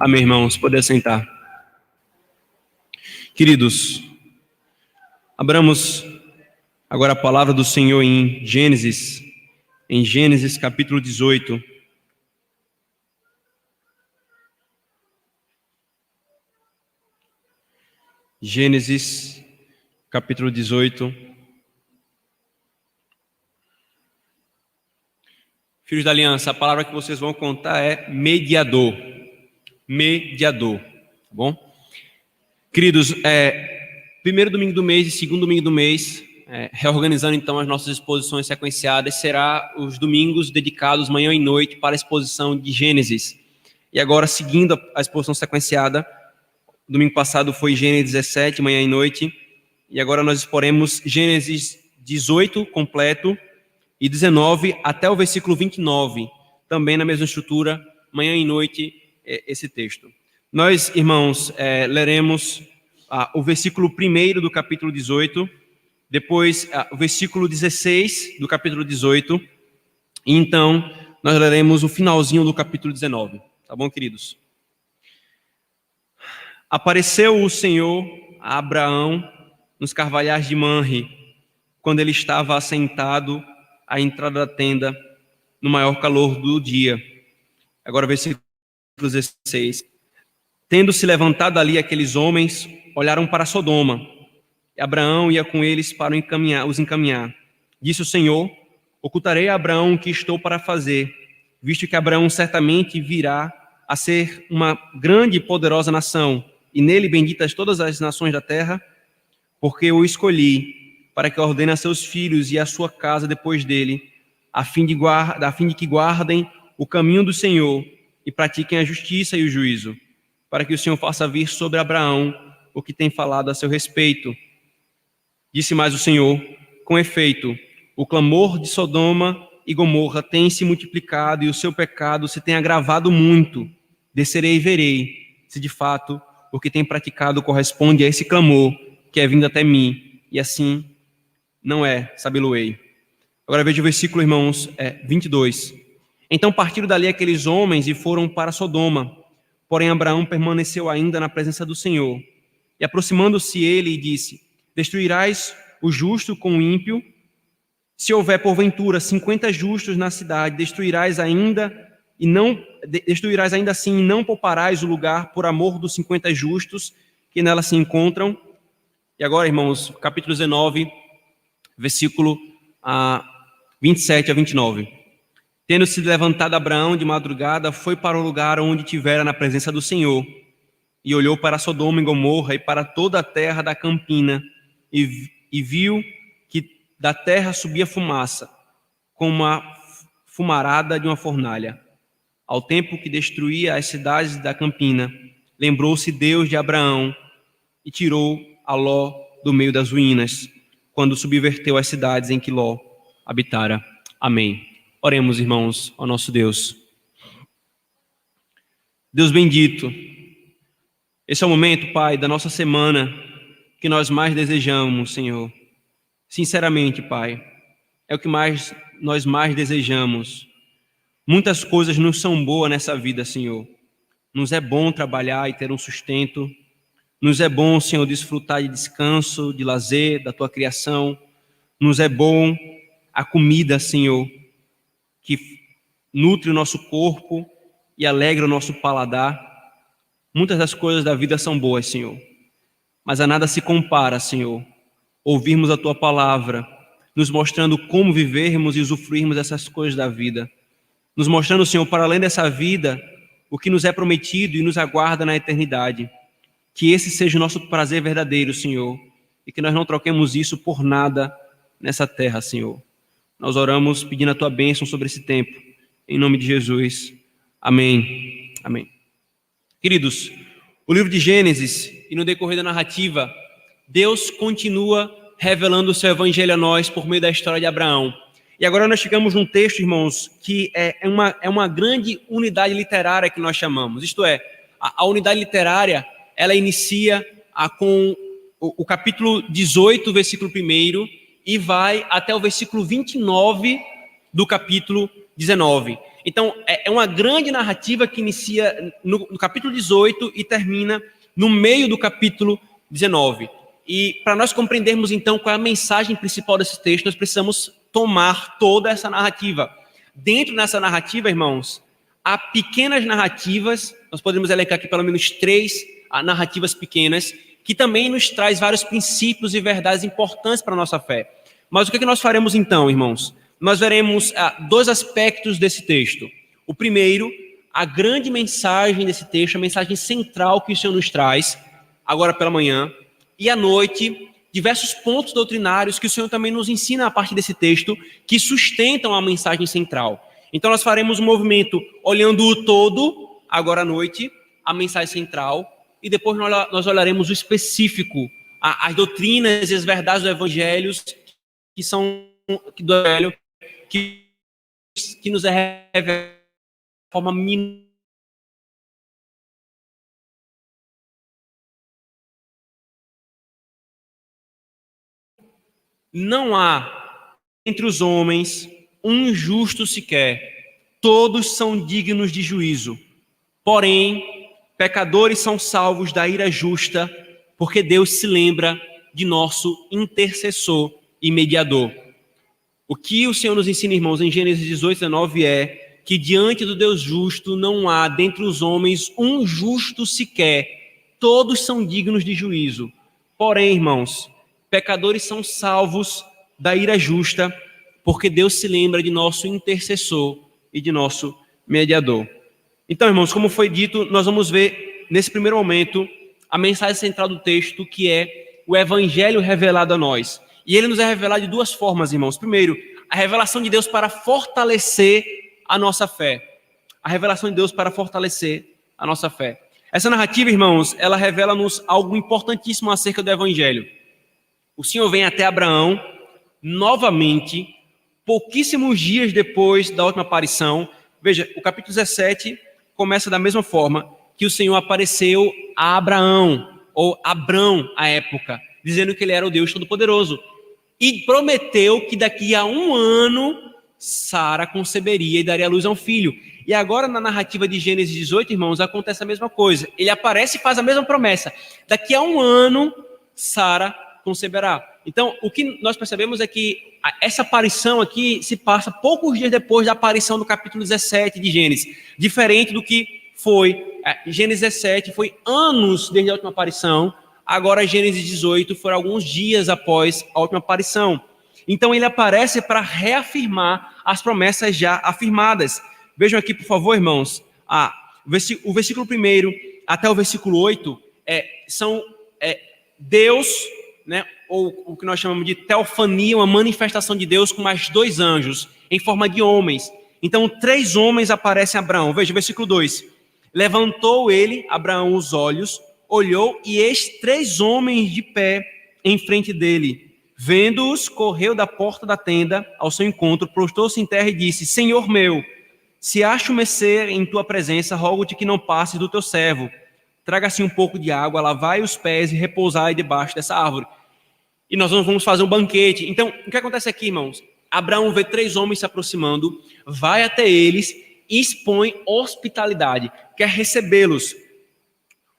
Amém, irmãos. Poder sentar. Queridos, abramos agora a palavra do Senhor em Gênesis capítulo 18. Gênesis, capítulo 18. Filhos da aliança, a palavra que vocês vão contar é mediador. Mediador, tá bom? Queridos, primeiro domingo do mês e segundo domingo do mês, reorganizando então as nossas exposições sequenciadas, será os domingos dedicados manhã e noite para a exposição de Gênesis. E agora, seguindo a exposição sequenciada, domingo passado foi Gênesis 17, manhã e noite, e agora nós exporemos Gênesis 18 completo e 19 até o versículo 29, também na mesma estrutura, manhã e noite, esse texto. Nós, irmãos, leremos o versículo 1 do capítulo 18, depois o versículo 16 do capítulo 18, e então nós leremos o finalzinho do capítulo 19, tá bom, queridos? Apareceu o Senhor a Abraão nos carvalhais de Manre, quando ele estava assentado à entrada da tenda, no maior calor do dia. Agora, versículo 16. Tendo se levantado ali aqueles homens, olharam para Sodoma. E Abraão ia com eles para os encaminhar. Disse o Senhor: ocultarei a Abraão o que estou para fazer, visto que Abraão certamente virá a ser uma grande e poderosa nação, e nele benditas todas as nações da terra, porque o escolhi para que ordene a seus filhos e a sua casa depois dele, a fim de que guardem o caminho do Senhor e pratiquem a justiça e o juízo, para que o Senhor faça vir sobre Abraão o que tem falado a seu respeito. Disse mais o Senhor: com efeito, o clamor de Sodoma e Gomorra tem se multiplicado e o seu pecado se tem agravado muito. Descerei e verei se de fato o que tem praticado corresponde a esse clamor que é vindo até mim, e assim não é, sabê-lo-ei. Agora veja o versículo, irmãos, 22. Então partiram dali aqueles homens e foram para Sodoma, porém Abraão permaneceu ainda na presença do Senhor. E aproximando-se ele, disse: destruirás o justo com o ímpio? Se houver porventura 50 justos na cidade, destruirás ainda assim, e não pouparás o lugar por amor dos 50 justos que nela se encontram. E agora, irmãos, capítulo 19, versículo 27 a 29. Tendo se levantado Abraão de madrugada, foi para o lugar onde tivera na presença do Senhor, e olhou para Sodoma e Gomorra e para toda a terra da campina, e viu que da terra subia fumaça, como a fumarada de uma fornalha. Ao tempo que destruía as cidades da campina, lembrou-se Deus de Abraão e tirou a Ló do meio das ruínas, quando subverteu as cidades em que Ló habitara. Amém. Oremos, irmãos, ao nosso Deus. Deus bendito, esse é o momento, Pai, da nossa semana que nós mais desejamos, Senhor. Sinceramente, Pai, é o que nós mais desejamos. Muitas coisas nos são boas nessa vida, Senhor. Nos é bom trabalhar e ter um sustento. Nos é bom, Senhor, desfrutar de descanso, de lazer, da Tua criação. Nos é bom a comida, Senhor, que nutre o nosso corpo e alegra o nosso paladar. Muitas das coisas da vida são boas, Senhor, mas a nada se compara, Senhor, ouvirmos a Tua palavra, nos mostrando como vivermos e usufruirmos dessas coisas da vida, nos mostrando, Senhor, para além dessa vida, o que nos é prometido e nos aguarda na eternidade. Que esse seja o nosso prazer verdadeiro, Senhor, e que nós não troquemos isso por nada nessa terra, Senhor. Nós oramos pedindo a Tua bênção sobre esse tempo, em nome de Jesus. Amém. Amém. Queridos, o livro de Gênesis, e no decorrer da narrativa, Deus continua revelando o seu evangelho a nós por meio da história de Abraão. E agora nós chegamos num texto, irmãos, que é uma grande unidade literária que nós chamamos. Isto é, a unidade literária, ela inicia com o capítulo 18, versículo 1, e vai até o versículo 29 do capítulo 19. Então, é uma grande narrativa que inicia no capítulo 18 e termina no meio do capítulo 19. E para nós compreendermos, então, qual é a mensagem principal desse texto, nós precisamos tomar toda essa narrativa. Dentro dessa narrativa, irmãos, há pequenas narrativas, nós podemos elencar aqui pelo menos 3 narrativas pequenas, que também nos traz vários princípios e verdades importantes para a nossa fé. Mas o que nós faremos então, irmãos? Nós veremos 2 aspectos desse texto. O primeiro, a grande mensagem desse texto, a mensagem central que o Senhor nos traz, agora pela manhã, e à noite, diversos pontos doutrinários que o Senhor também nos ensina a partir desse texto, que sustentam a mensagem central. Então nós faremos um movimento olhando o todo, agora à noite, a mensagem central, e depois nós olharemos o específico, as doutrinas e as verdades do Evangelho, que são do Evangelho, que nos revela de forma mínima. Não há entre os homens um justo sequer, todos são dignos de juízo. Porém, pecadores são salvos da ira justa, porque Deus se lembra de nosso intercessor e mediador. O que o Senhor nos ensina, irmãos, em Gênesis 18, 19, é que diante do Deus justo não há dentre os homens um justo sequer, todos são dignos de juízo. Porém, irmãos, pecadores são salvos da ira justa, porque Deus se lembra de nosso intercessor e de nosso mediador. Então, irmãos, como foi dito, nós vamos ver nesse primeiro momento a mensagem central do texto, que é o Evangelho revelado a nós. E ele nos é revelado de 2 formas, irmãos. Primeiro, a revelação de Deus para fortalecer a nossa fé. A revelação de Deus para fortalecer a nossa fé. Essa narrativa, irmãos, ela revela-nos algo importantíssimo acerca do Evangelho. O Senhor vem até Abraão, novamente, pouquíssimos dias depois da última aparição. Veja, o capítulo 17 começa da mesma forma que o Senhor apareceu a Abraão, ou Abrão à época, dizendo que ele era o Deus Todo-Poderoso. E prometeu que daqui a 1 ano, Sara conceberia e daria à luz a um filho. E agora na narrativa de Gênesis 18, irmãos, acontece a mesma coisa. Ele aparece e faz a mesma promessa. Daqui a 1 ano, Sara conceberá. Então, o que nós percebemos é que essa aparição aqui se passa poucos dias depois da aparição do capítulo 17 de Gênesis. Diferente do que foi Gênesis 17, foi anos desde a última aparição. Agora Gênesis 18 foram alguns dias após a última aparição. Então ele aparece para reafirmar as promessas já afirmadas. Vejam aqui, por favor, irmãos, o versículo 1 até o versículo 8 são Deus, né, ou o que nós chamamos de teofania, uma manifestação de Deus com mais 2 anjos, em forma de homens. Então 3 homens aparecem a Abraão. Veja o versículo 2. Levantou ele, Abraão, os olhos, olhou, e eis 3 homens de pé em frente dele. Vendo-os, correu da porta da tenda ao seu encontro, prostou-se em terra e disse: Senhor meu, se acho mercê em tua presença, rogo-te que não passes do teu servo. Traga-se um pouco de água, lavai os pés e repousai debaixo dessa árvore. E nós vamos fazer um banquete. Então, o que acontece aqui, irmãos? Abraão vê 3 homens se aproximando, vai até eles e expõe hospitalidade, quer recebê-los.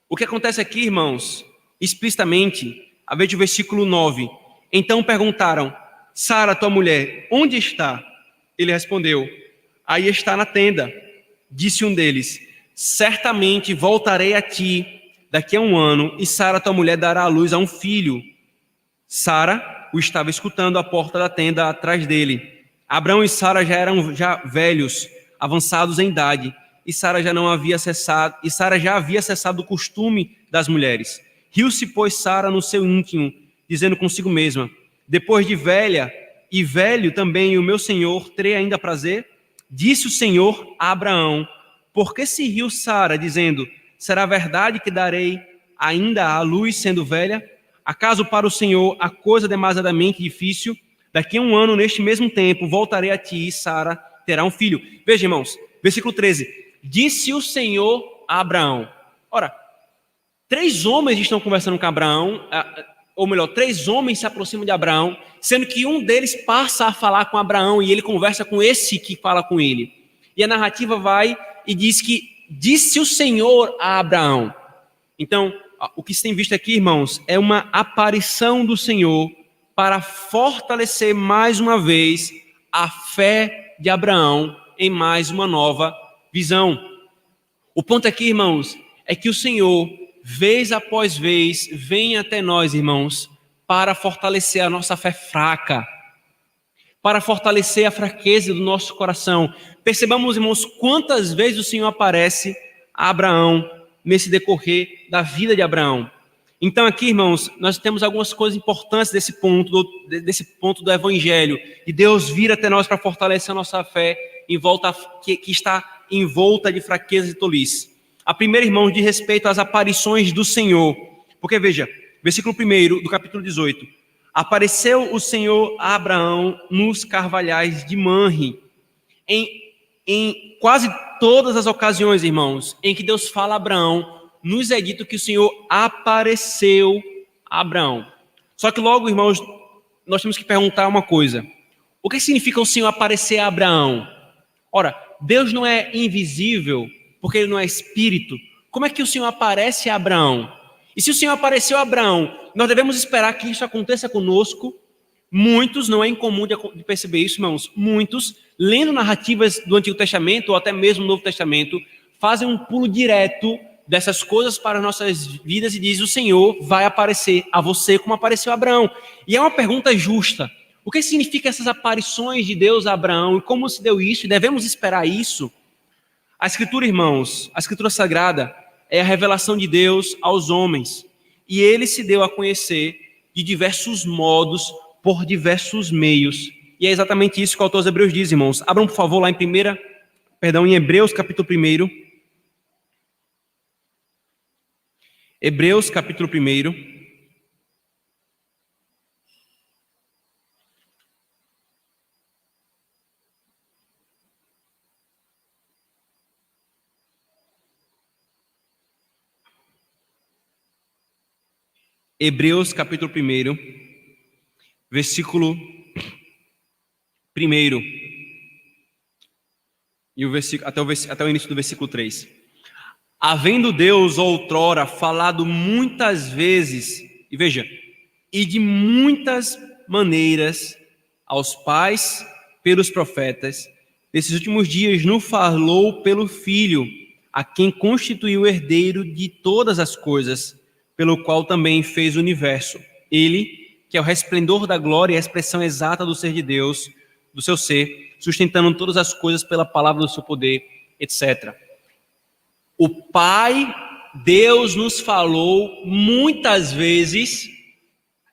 O que acontece aqui, irmãos, explicitamente, a ver o versículo 9. Então perguntaram: Sara, tua mulher, onde está? Ele respondeu: aí está na tenda. Disse um deles: certamente voltarei a ti daqui a 1 ano, e Sara, tua mulher, dará à luz a um filho. Sara o estava escutando à porta da tenda atrás dele. Abraão e Sara já eram velhos, avançados em idade, e Sara já havia cessado o costume das mulheres. Riu-se, pois, Sara no seu íntimo, dizendo consigo mesma: depois de velha e velho também o meu senhor, terei ainda prazer? Disse o Senhor a Abraão: por que se riu Sara, dizendo: será verdade que darei ainda à luz sendo velha? Acaso para o Senhor a coisa demasiadamente difícil? Daqui a 1 ano, neste mesmo tempo, voltarei a ti e Sara terá um filho. Veja, irmãos, versículo 13. Disse o Senhor a Abraão. Ora, 3 homens estão conversando com Abraão, ou melhor, 3 homens se aproximam de Abraão, sendo que um deles passa a falar com Abraão e ele conversa com esse que fala com ele. E a narrativa vai e diz que disse o Senhor a Abraão. Então, o que se tem visto aqui, irmãos, é uma aparição do Senhor para fortalecer mais uma vez a fé de Abraão em mais uma nova visão. O ponto aqui, irmãos, é que o Senhor, vez após vez, vem até nós, irmãos, para fortalecer a nossa fé fraca, para fortalecer a fraqueza do nosso coração. Percebamos, irmãos, quantas vezes o Senhor aparece a Abraão nesse decorrer da vida de Abraão. Então aqui, irmãos, nós temos algumas coisas importantes desse ponto do Evangelho, e Deus vir até nós para fortalecer a nossa fé que está envolta de fraqueza e tolice. A primeira, irmãos, diz respeito às aparições do Senhor, porque veja, versículo 1 do capítulo 18, apareceu o Senhor a Abraão nos carvalhais de Manre. Em quase todas as ocasiões, irmãos, em que Deus fala a Abraão, nos é dito que o Senhor apareceu a Abraão. Só que logo, irmãos, nós temos que perguntar uma coisa. O que significa o Senhor aparecer a Abraão? Ora, Deus não é invisível, porque Ele não é espírito. Como é que o Senhor aparece a Abraão? E se o Senhor apareceu a Abraão, nós devemos esperar que isso aconteça conosco. Muitos, não é incomum de perceber isso, irmãos, muitos, lendo narrativas do Antigo Testamento, ou até mesmo do Novo Testamento, fazem um pulo direto dessas coisas para as nossas vidas e diz: o Senhor vai aparecer a você como apareceu a Abraão. E é uma pergunta justa. O que significa essas aparições de Deus a Abraão e como se deu isso? E devemos esperar isso? A Escritura, irmãos, a Escritura Sagrada é a revelação de Deus aos homens. E Ele se deu a conhecer de diversos modos, por diversos meios. E é exatamente isso que o autor dos Hebreus diz, irmãos. Abram, por favor, lá em Hebreus, capítulo 1. Hebreus, capítulo 1. Hebreus, capítulo 1, versículo 1. E até o início do versículo 3. Havendo Deus outrora falado muitas vezes, e veja, e de muitas maneiras aos pais pelos profetas, nesses últimos dias nos falou pelo Filho, a quem constituiu o herdeiro de todas as coisas, pelo qual também fez o universo. Ele, que é o resplendor da glória e a expressão exata do ser de Deus, do seu ser, sustentando todas as coisas pela palavra do seu poder, etc. O Pai, Deus nos falou muitas vezes,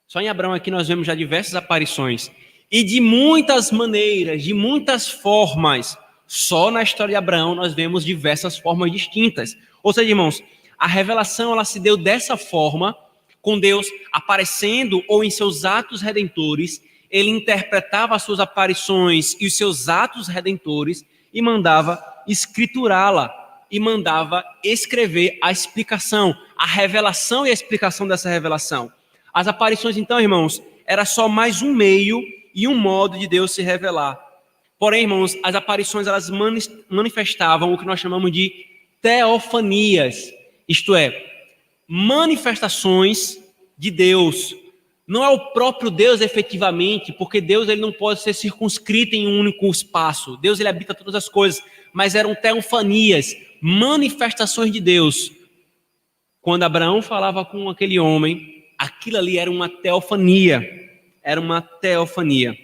só em Abraão aqui nós vemos já diversas aparições, e de muitas maneiras, de muitas formas. Só na história de Abraão nós vemos diversas formas distintas. Ou seja, irmãos, a revelação ela se deu dessa forma, com Deus aparecendo ou em seus atos redentores. Ele interpretava as suas aparições e os seus atos redentores e mandava escriturá-la, e mandava escrever a explicação, a revelação e a explicação dessa revelação. As aparições, então, irmãos, era só mais um meio e um modo de Deus se revelar. Porém, irmãos, as aparições elas manifestavam o que nós chamamos de teofanias, isto é, manifestações de Deus. Não é o próprio Deus efetivamente, porque Deus ele não pode ser circunscrito em um único espaço. Deus ele habita todas as coisas, mas eram teofanias, manifestações de Deus. Quando Abraão falava com aquele homem, aquilo ali era uma teofania. Era uma teofania.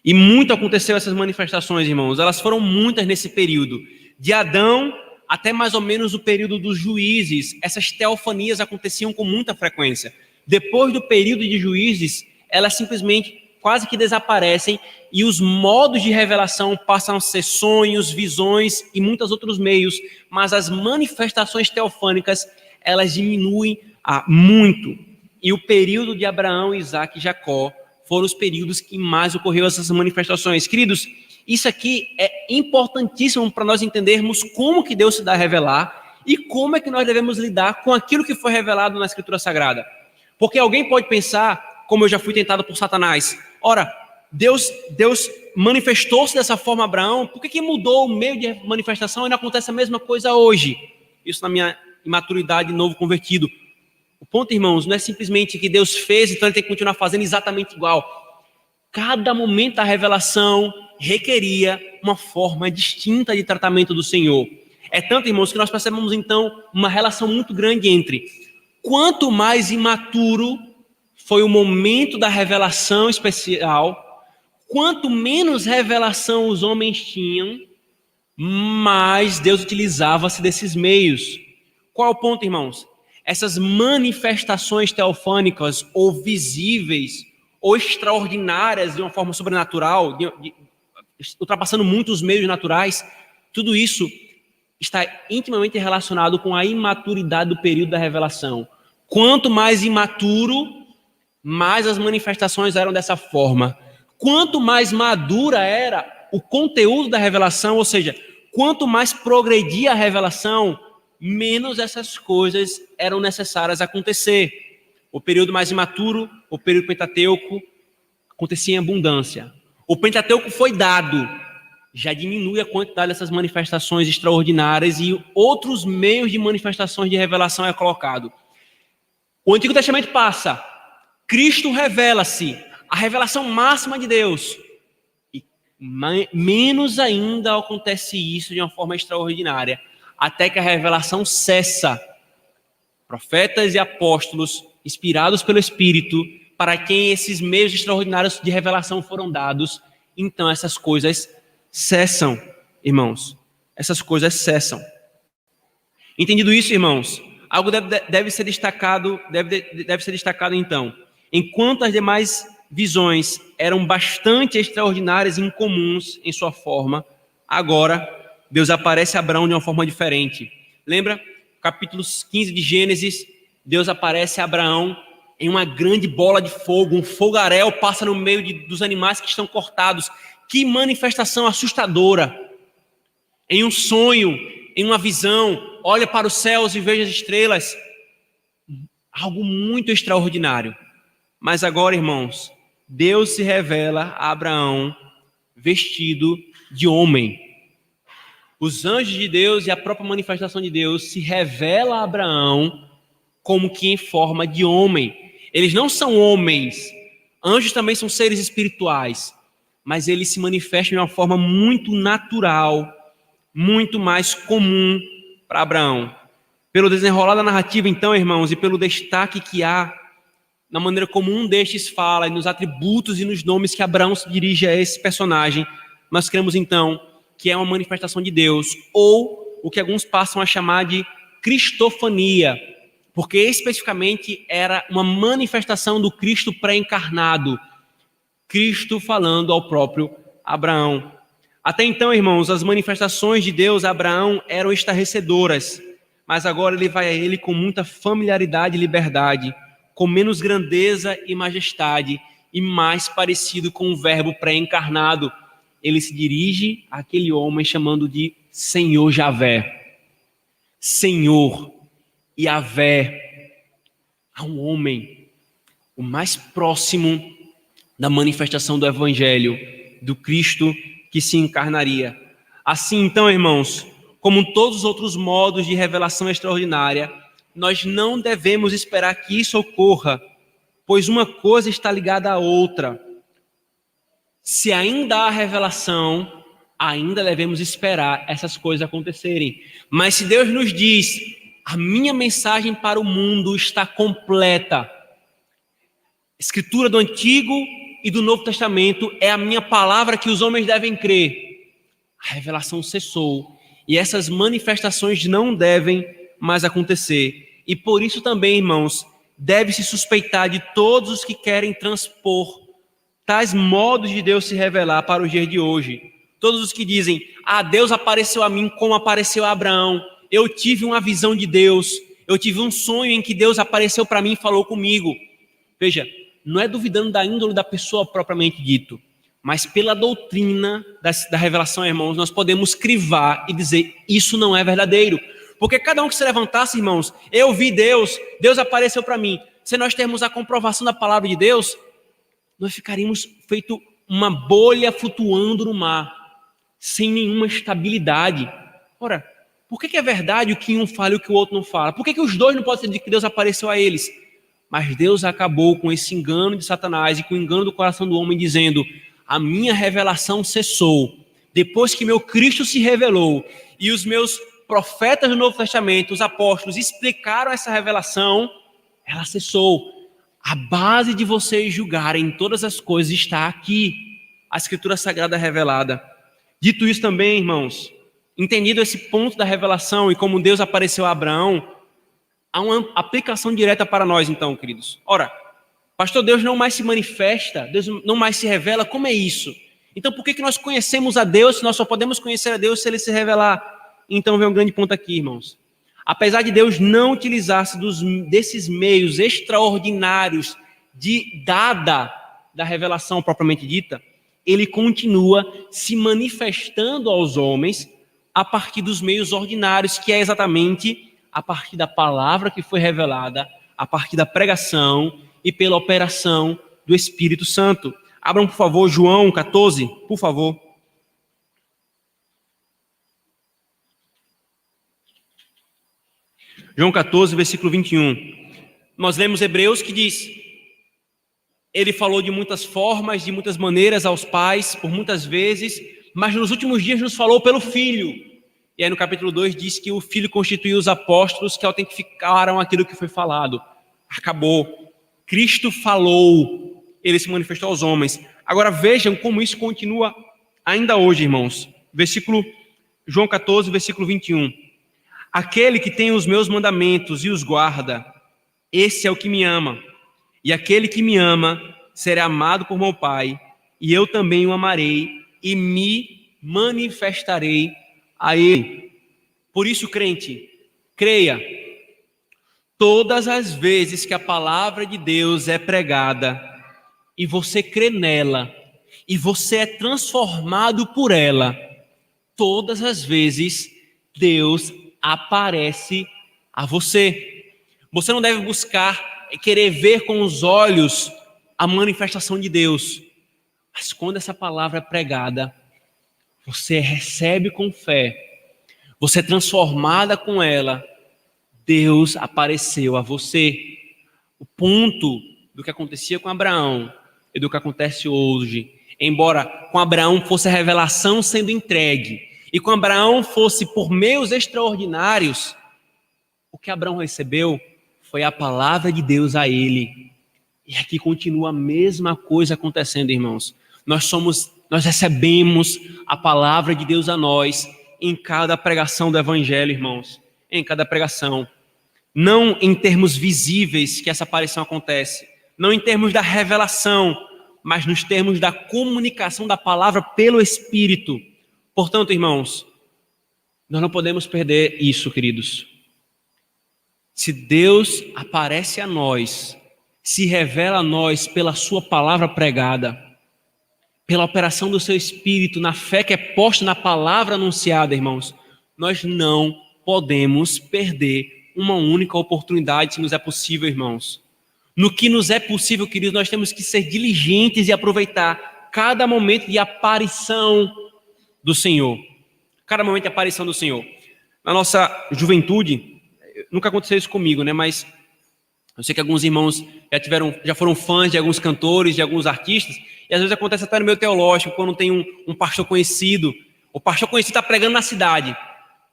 E muito aconteceu essas manifestações, irmãos. Elas foram muitas nesse período. De Adão até mais ou menos o período dos juízes, essas teofanias aconteciam com muita frequência. Depois do período de juízes, elas simplesmente quase que desaparecem e os modos de revelação passam a ser sonhos, visões e muitos outros meios, mas as manifestações teofânicas, elas diminuem muito. E o período de Abraão, Isaac e Jacó foram os períodos que mais ocorreu essas manifestações. Queridos, isso aqui é importantíssimo para nós entendermos como que Deus se dá a revelar e como é que nós devemos lidar com aquilo que foi revelado na Escritura Sagrada. Porque alguém pode pensar, como eu já fui tentado por Satanás, ora, Deus manifestou-se dessa forma a Abraão. Por que mudou o meio de manifestação e não acontece a mesma coisa hoje? Isso na minha imaturidade, novo convertido. O ponto, irmãos, não é simplesmente que Deus fez, então ele tem que continuar fazendo exatamente igual. Cada momento da revelação requeria uma forma distinta de tratamento do Senhor. É tanto, irmãos, que nós percebemos então uma relação muito grande entre quanto mais imaturo foi o momento da revelação especial, quanto menos revelação os homens tinham, mais Deus utilizava-se desses meios. Qual é o ponto, irmãos? Essas manifestações teofânicas ou visíveis ou extraordinárias de uma forma sobrenatural, ultrapassando muitos meios naturais, tudo isso está intimamente relacionado com a imaturidade do período da revelação. Quanto mais imaturo, mais as manifestações eram dessa forma. Quanto mais madura era o conteúdo da revelação, ou seja, quanto mais progredia a revelação, menos essas coisas eram necessárias acontecer. O período mais imaturo, o período pentateuco, acontecia em abundância. O Pentateuco foi dado, já diminui a quantidade dessas manifestações extraordinárias e outros meios de manifestações de revelação é colocado. O Antigo Testamento passa, Cristo revela-se, a revelação máxima de Deus. E menos ainda acontece isso de uma forma extraordinária, até que a revelação cessa. Profetas e apóstolos, inspirados pelo Espírito, para quem esses meios extraordinários de revelação foram dados, então essas coisas cessam, irmãos. Essas coisas cessam. Entendido isso, irmãos, algo deve ser destacado então. Enquanto as demais visões eram bastante extraordinárias e incomuns em sua forma, agora Deus aparece a Abraão de uma forma diferente. Lembra? Capítulo 15 de Gênesis, Deus aparece a Abraão em uma grande bola de fogo, um fogaréu passa no meio dos animais que estão cortados. Que manifestação assustadora! Em um sonho, em uma visão, olha para os céus e veja as estrelas. Algo muito extraordinário. Mas agora, irmãos, Deus se revela a Abraão vestido de homem. Os anjos de Deus e a própria manifestação de Deus se revela a Abraão como que em forma de homem. Eles não são homens, anjos também são seres espirituais, mas eles se manifestam de uma forma muito natural, muito mais comum para Abraão. Pelo desenrolar da narrativa, então, irmãos, e pelo destaque que há na maneira como um destes fala, e nos atributos e nos nomes que Abraão se dirige a esse personagem, nós cremos, então, que é uma manifestação de Deus, ou o que alguns passam a chamar de cristofania, porque especificamente era uma manifestação do Cristo pré-encarnado, Cristo falando ao próprio Abraão. Até então, irmãos, as manifestações de Deus a Abraão eram estarrecedoras, mas agora ele vai a ele com muita familiaridade e liberdade, com menos grandeza e majestade, e mais parecido com o verbo pré-encarnado. Ele se dirige àquele homem chamando de Senhor Javé. Senhor Javé, a um homem, o mais próximo da manifestação do Evangelho, do Cristo que se encarnaria. Assim, então, irmãos, como todos os outros modos de revelação extraordinária, nós não devemos esperar que isso ocorra, pois uma coisa está ligada à outra. Se ainda há revelação, ainda devemos esperar essas coisas acontecerem. Mas se Deus nos diz, a minha mensagem para o mundo está completa, Escritura do Antigo e do Novo Testamento é a minha palavra que os homens devem crer. A revelação cessou e essas manifestações não devem mais acontecer. E por isso também, irmãos, deve-se suspeitar de todos os que querem transpor tais modos de Deus se revelar para os dias de hoje. Todos os que dizem, Deus apareceu a mim como apareceu a Abraão. Eu tive uma visão de Deus. Eu tive um sonho em que Deus apareceu para mim e falou comigo. Veja, não é duvidando da índole da pessoa propriamente dito, mas pela doutrina da revelação, irmãos, nós podemos crivar e dizer, isso não é verdadeiro. Porque cada um que se levantasse, irmãos, eu vi Deus, Deus apareceu para mim. Se nós termos a comprovação da palavra de Deus, nós ficaríamos feito uma bolha flutuando no mar, sem nenhuma estabilidade. Ora, por que é verdade o que um fala e o que o outro não fala? Por que os dois não podem dizer que Deus apareceu a eles? Mas Deus acabou com esse engano de Satanás e com o engano do coração do homem, dizendo: a minha revelação cessou. Depois que meu Cristo se revelou e os meus profetas do Novo Testamento, os apóstolos, explicaram essa revelação, ela cessou. A base de vocês julgarem todas as coisas está aqui, a Escritura Sagrada revelada. Dito isso também, irmãos, entendido esse ponto da revelação e como Deus apareceu a Abraão, há uma aplicação direta para nós então, queridos. Ora, pastor, Deus não mais se manifesta, Deus não mais se revela, como é isso? Então por que nós conhecemos a Deus se nós só podemos conhecer a Deus se Ele se revelar? Então vem um grande ponto aqui, irmãos. Apesar de Deus não utilizar-se desses meios extraordinários da revelação propriamente dita, Ele continua se manifestando aos homens a partir dos meios ordinários, que é exatamente a partir da palavra que foi revelada, a partir da pregação e pela operação do Espírito Santo. Abram, por favor, João 14, por favor. João 14, versículo 21. Nós lemos Hebreus que diz: Ele falou de muitas formas, de muitas maneiras aos pais, por muitas vezes, mas nos últimos dias nos falou pelo Filho. E aí no capítulo 2 diz que o Filho constituiu os apóstolos que autentificaram aquilo que foi falado. Acabou. Cristo falou, Ele se manifestou aos homens. Agora vejam como isso continua ainda hoje, irmãos. João 14, versículo 21. Aquele que tem os meus mandamentos e os guarda, esse é o que me ama. E aquele que me ama será amado por meu Pai, e eu também o amarei e me manifestarei a ele. Por isso, crente, creia. Todas as vezes que a palavra de Deus é pregada e você crê nela e você é transformado por ela, todas as vezes Deus aparece a você. Você não deve buscar e querer ver com os olhos a manifestação de Deus, mas quando essa palavra é pregada, você recebe com fé, você é transformada com ela, Deus apareceu a você. O ponto do que acontecia com Abraão e do que acontece hoje, embora com Abraão fosse a revelação sendo entregue, e com Abraão fosse por meios extraordinários, o que Abraão recebeu foi a palavra de Deus a ele. E aqui continua a mesma coisa acontecendo, irmãos. Nós recebemos a palavra de Deus a nós em cada pregação do Evangelho, irmãos. Em cada pregação. Não em termos visíveis que essa aparição acontece. Não em termos da revelação, mas nos termos da comunicação da palavra pelo Espírito. Portanto, irmãos, nós não podemos perder isso, queridos. Se Deus aparece a nós, se revela a nós pela sua palavra pregada, pela operação do seu Espírito, na fé que é posta na palavra anunciada, irmãos, nós não podemos perder uma única oportunidade, se nos é possível, irmãos. No que nos é possível, queridos, nós temos que ser diligentes e aproveitar cada momento de aparição do Senhor. Cada momento de aparição do Senhor. Na nossa juventude, nunca aconteceu isso comigo, né? Mas eu sei que alguns irmãos já foram fãs de alguns cantores, de alguns artistas, e às vezes acontece até no meio teológico, quando tem um pastor conhecido, o pastor conhecido está pregando na cidade,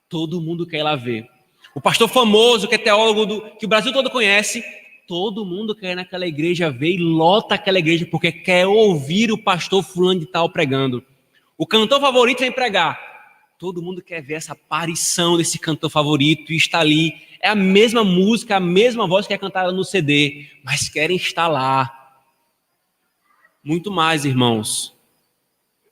todo mundo quer ir lá ver. O pastor famoso, que é teólogo, que o Brasil todo conhece, todo mundo quer ir naquela igreja ver e lota aquela igreja, porque quer ouvir o pastor fulano de tal pregando. O cantor favorito vem pregar, todo mundo quer ver essa aparição desse cantor favorito e está ali. É a mesma música, a mesma voz que é cantada no CD, mas querem estar lá. Muito mais, irmãos,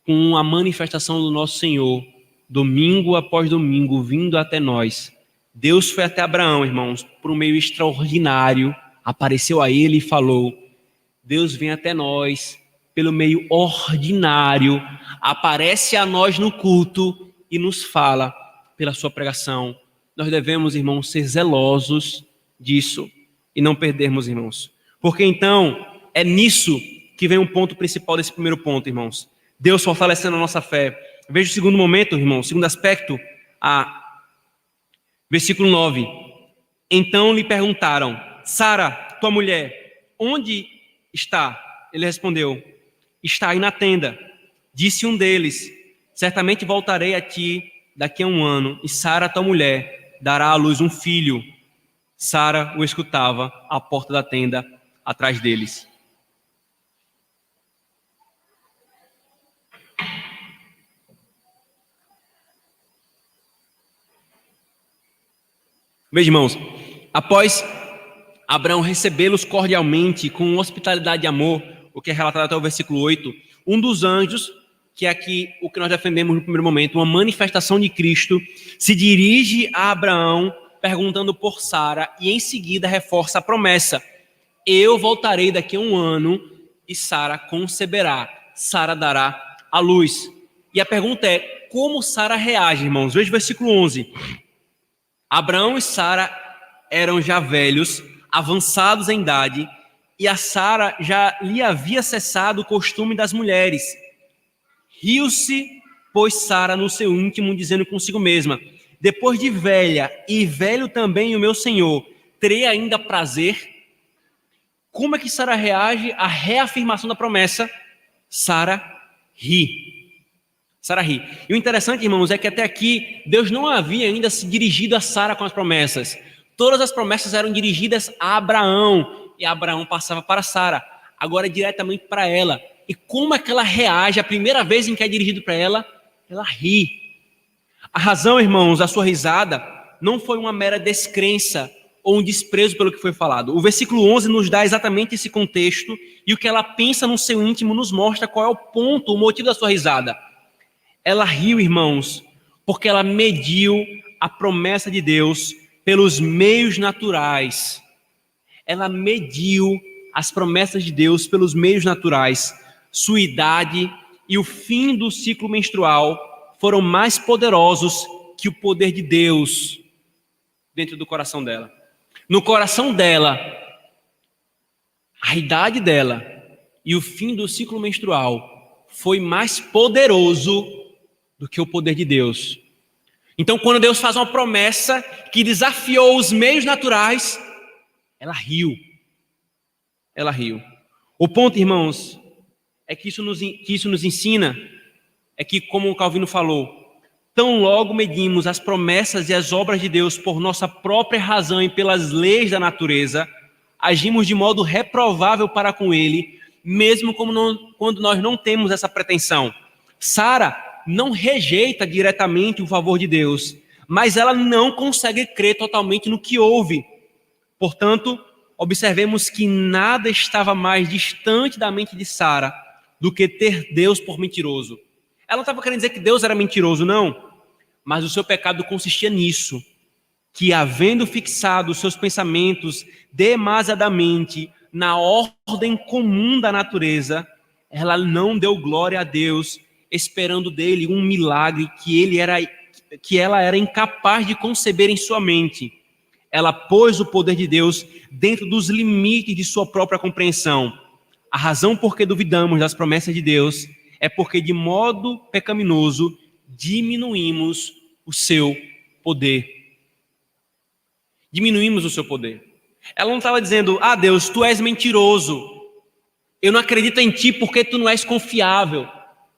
com a manifestação do nosso Senhor, domingo após domingo, vindo até nós. Deus foi até Abraão, irmãos, por um meio extraordinário, apareceu a ele e falou. Deus vem até nós pelo meio ordinário, aparece a nós no culto e nos fala pela sua pregação. Nós devemos, irmãos, ser zelosos disso e não perdermos, irmãos. Porque então é nisso que vem um ponto principal desse primeiro ponto, irmãos. Deus fortalecendo a nossa fé. Veja o segundo momento, irmão, o segundo aspecto, versículo 9. Então lhe perguntaram: Sara, tua mulher, onde está? Ele respondeu: está aí na tenda. Disse um deles: certamente voltarei a ti daqui a um ano, e Sara, tua mulher, dará à luz um filho. Sara o escutava à porta da tenda, atrás deles. Veja, irmãos, após Abraão recebê-los cordialmente, com hospitalidade e amor, o que é relatado até o versículo 8, um dos anjos, que é aqui o que nós defendemos no primeiro momento, uma manifestação de Cristo, se dirige a Abraão perguntando por Sara e em seguida reforça a promessa: eu voltarei daqui a um ano e Sara conceberá, Sara dará à luz. E a pergunta é: como Sara reage, irmãos? Veja o versículo 11. Abraão e Sara eram já velhos, avançados em idade, e a Sara já lhe havia cessado o costume das mulheres. Riu-se, pois, Sara no seu íntimo, dizendo consigo mesma: depois de velha, e velho também o meu senhor, terei ainda prazer? Como é que Sara reage à reafirmação da promessa? Sara ri. Sara ri. E o interessante, irmãos, é que até aqui Deus não havia ainda se dirigido a Sara com as promessas. Todas as promessas eram dirigidas a Abraão, e Abraão passava para Sara, agora diretamente para ela. E como é que ela reage a primeira vez em que é dirigido para ela? Ela ri. A razão, irmãos, da sua risada não foi uma mera descrença ou um desprezo pelo que foi falado. O versículo 11 nos dá exatamente esse contexto, e o que ela pensa no seu íntimo nos mostra qual é o ponto, o motivo da sua risada. Ela riu, irmãos, porque ela mediu a promessa de Deus pelos meios naturais. Ela mediu as promessas de Deus pelos meios naturais. Sua idade e o fim do ciclo menstrual foram mais poderosos que o poder de Deus dentro do coração dela. No coração dela, a idade dela e o fim do ciclo menstrual foi mais poderoso do que o poder de Deus. Então, quando Deus faz uma promessa que desafiou os meios naturais, ela riu. Ela riu. O ponto, irmãos, é que isso nos ensina, é que, como o Calvino falou, tão logo medimos as promessas e as obras de Deus por nossa própria razão e pelas leis da natureza, agimos de modo reprovável para com Ele, mesmo quando nós não temos essa pretensão. Sara não rejeita diretamente o favor de Deus, mas ela não consegue crer totalmente no que houve. Portanto, observemos que nada estava mais distante da mente de Sara do que ter Deus por mentiroso. Ela não estava querendo dizer que Deus era mentiroso, não, mas o seu pecado consistia nisso, que havendo fixado os seus pensamentos demasiadamente na ordem comum da natureza, ela não deu glória a Deus, esperando dele um milagre que ela era incapaz de conceber em sua mente. Ela pôs o poder de Deus dentro dos limites de sua própria compreensão. A razão por que duvidamos das promessas de Deus é porque, de modo pecaminoso, diminuímos o seu poder. Diminuímos o seu poder. Ela não estava dizendo: ah, Deus, tu és mentiroso, eu não acredito em ti porque tu não és confiável.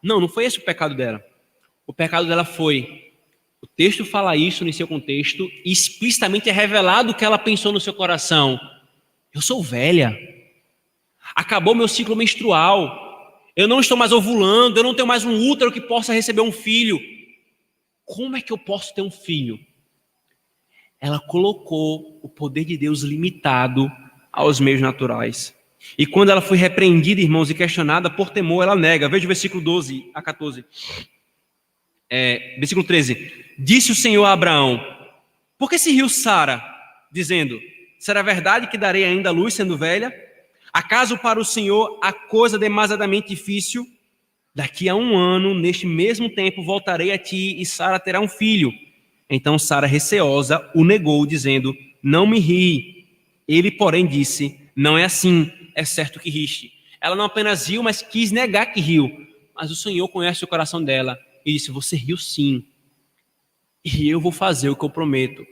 Não, não foi esse o pecado dela. O pecado dela foi: o texto fala isso no seu contexto e explicitamente é revelado o que ela pensou no seu coração. Eu sou velha, acabou meu ciclo menstrual, eu não estou mais ovulando, eu não tenho mais um útero que possa receber um filho. Como é que eu posso ter um filho? Ela colocou o poder de Deus limitado aos meios naturais. E quando ela foi repreendida, irmãos, e questionada por temor, ela nega. Veja o versículo 12 a 14. Versículo 13. Disse o Senhor a Abraão: por que se riu Sara, dizendo: será verdade que darei ainda luz sendo velha? Acaso para o Senhor a coisa demasiadamente difícil? Daqui a um ano, neste mesmo tempo, voltarei a ti e Sara terá um filho. Então Sara, receosa, o negou, dizendo: não me ri. Ele, porém, disse: não é assim, é certo que riste. Ela não apenas riu, mas quis negar que riu. Mas o Senhor conhece o coração dela e disse: você riu sim, e eu vou fazer o que eu prometo.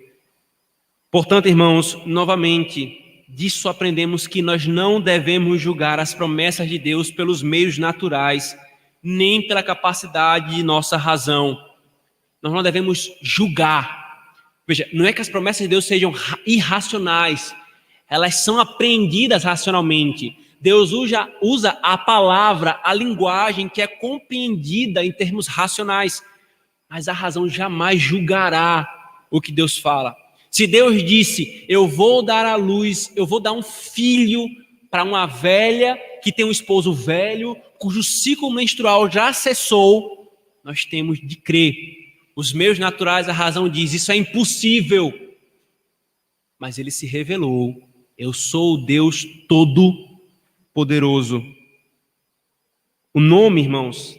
Portanto, irmãos, novamente, disso aprendemos que nós não devemos julgar as promessas de Deus pelos meios naturais, nem pela capacidade de nossa razão. Nós não devemos julgar. Veja, não é que as promessas de Deus sejam irracionais, elas são apreendidas racionalmente. Deus usa a palavra, a linguagem que é compreendida em termos racionais, mas a razão jamais julgará o que Deus fala. Se Deus disse: eu vou dar à luz, eu vou dar um filho para uma velha que tem um esposo velho, cujo ciclo menstrual já cessou, nós temos de crer. Os meios naturais, a razão diz: isso é impossível. Mas ele se revelou: eu sou o Deus Todo-Poderoso. O nome, irmãos,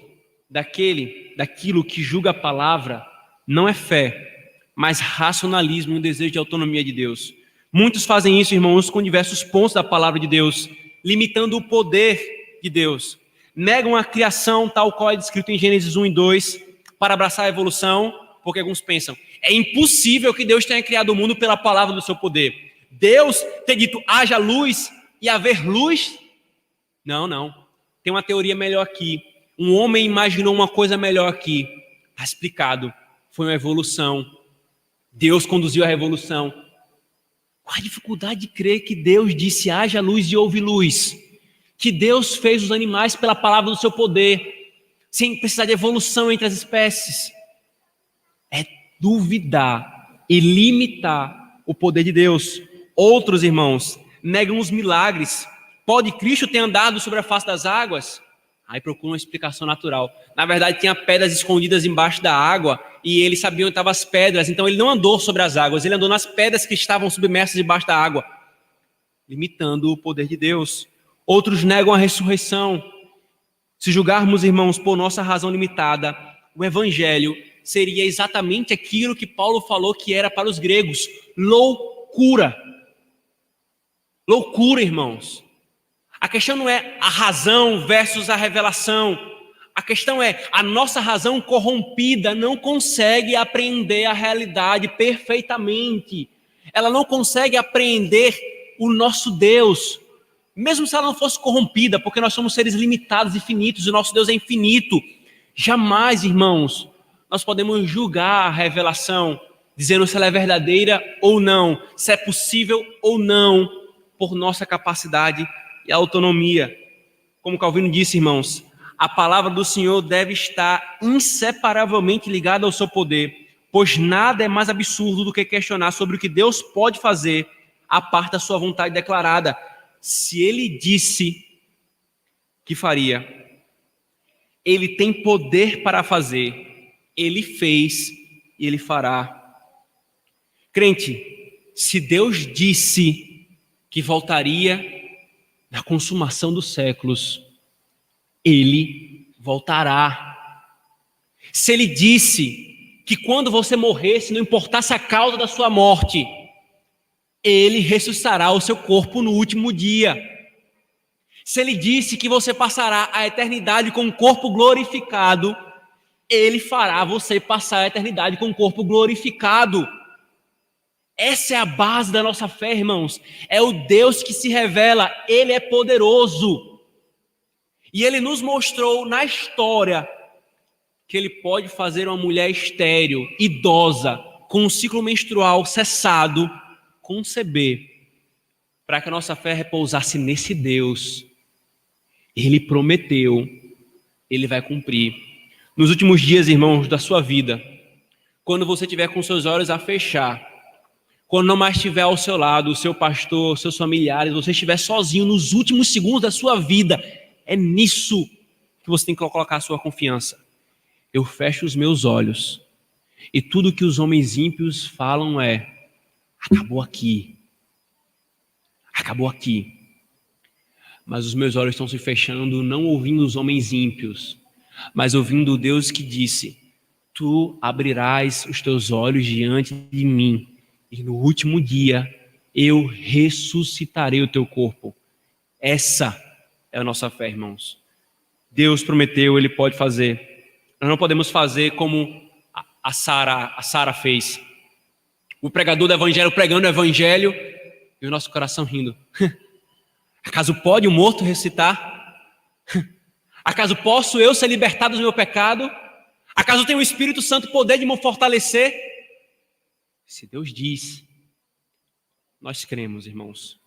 daquilo que julga a palavra, não é fé, mas racionalismo e um desejo de autonomia de Deus. Muitos fazem isso, irmãos, com diversos pontos da palavra de Deus, limitando o poder de Deus. Negam a criação tal qual é descrito em Gênesis 1 e 2, para abraçar a evolução, porque alguns pensam: é impossível que Deus tenha criado o mundo pela palavra do seu poder. Deus ter dito: haja luz e haver luz? Não. Tem uma teoria melhor aqui. Um homem imaginou uma coisa melhor aqui. Está explicado. Foi uma evolução. Deus conduziu a revolução. Qual a dificuldade de crer que Deus disse: haja luz e houve luz? Que Deus fez os animais pela palavra do seu poder, sem precisar de evolução entre as espécies. É duvidar e limitar o poder de Deus. Outros, irmãos, negam os milagres. Pode Cristo ter andado sobre a face das águas? Aí procuram uma explicação natural. Na verdade, tinha pedras escondidas embaixo da água e ele sabia onde estavam as pedras, então ele não andou sobre as águas, ele andou nas pedras que estavam submersas debaixo da água, limitando o poder de Deus. Outros negam a ressurreição. Se julgarmos, irmãos, por nossa razão limitada, o evangelho seria exatamente aquilo que Paulo falou que era para os gregos: loucura. Loucura, irmãos. A questão não é a razão versus a revelação. A questão é: a nossa razão corrompida não consegue apreender a realidade perfeitamente. Ela não consegue apreender o nosso Deus, mesmo se ela não fosse corrompida, porque nós somos seres limitados e finitos, e o nosso Deus é infinito. Jamais, irmãos, nós podemos julgar a revelação, dizendo se ela é verdadeira ou não, se é possível ou não, por nossa capacidade e autonomia. Como Calvino disse, irmãos, a palavra do Senhor deve estar inseparavelmente ligada ao seu poder, pois nada é mais absurdo do que questionar sobre o que Deus pode fazer a parte da sua vontade declarada. Se ele disse que faria, ele tem poder para fazer, ele fez e ele fará. Crente, se Deus disse que voltaria na consumação dos séculos, ele voltará. Se ele disse que quando você morresse, não importasse a causa da sua morte, ele ressuscitará o seu corpo no último dia. Se ele disse que você passará a eternidade com o corpo glorificado, ele fará você passar a eternidade com o corpo glorificado. Essa é a base da nossa fé, irmãos. É o Deus que se revela, ele é poderoso. E ele nos mostrou na história que ele pode fazer uma mulher estéril, idosa, com um ciclo menstrual cessado, conceber, para que a nossa fé repousasse nesse Deus. Ele prometeu, ele vai cumprir. Nos últimos dias, irmãos, da sua vida, quando você tiver com seus olhos a fechar, quando não mais estiver ao seu lado o seu pastor, seus familiares, você estiver sozinho nos últimos segundos da sua vida, é nisso que você tem que colocar a sua confiança. Eu fecho os meus olhos e tudo que os homens ímpios falam é: acabou aqui. Acabou aqui. Mas os meus olhos estão se fechando, não ouvindo os homens ímpios, mas ouvindo o Deus que disse: tu abrirás os teus olhos diante de mim, e no último dia eu ressuscitarei o teu corpo. Essa é a nossa fé, irmãos. Deus prometeu, Ele pode fazer. Nós não podemos fazer como a Sara fez. O pregador do evangelho pregando o evangelho e o nosso coração rindo. Acaso pode o morto ressuscitar? Acaso posso eu ser libertado do meu pecado? Acaso tem o Espírito Santo poder de me fortalecer? Se Deus diz, nós cremos, irmãos.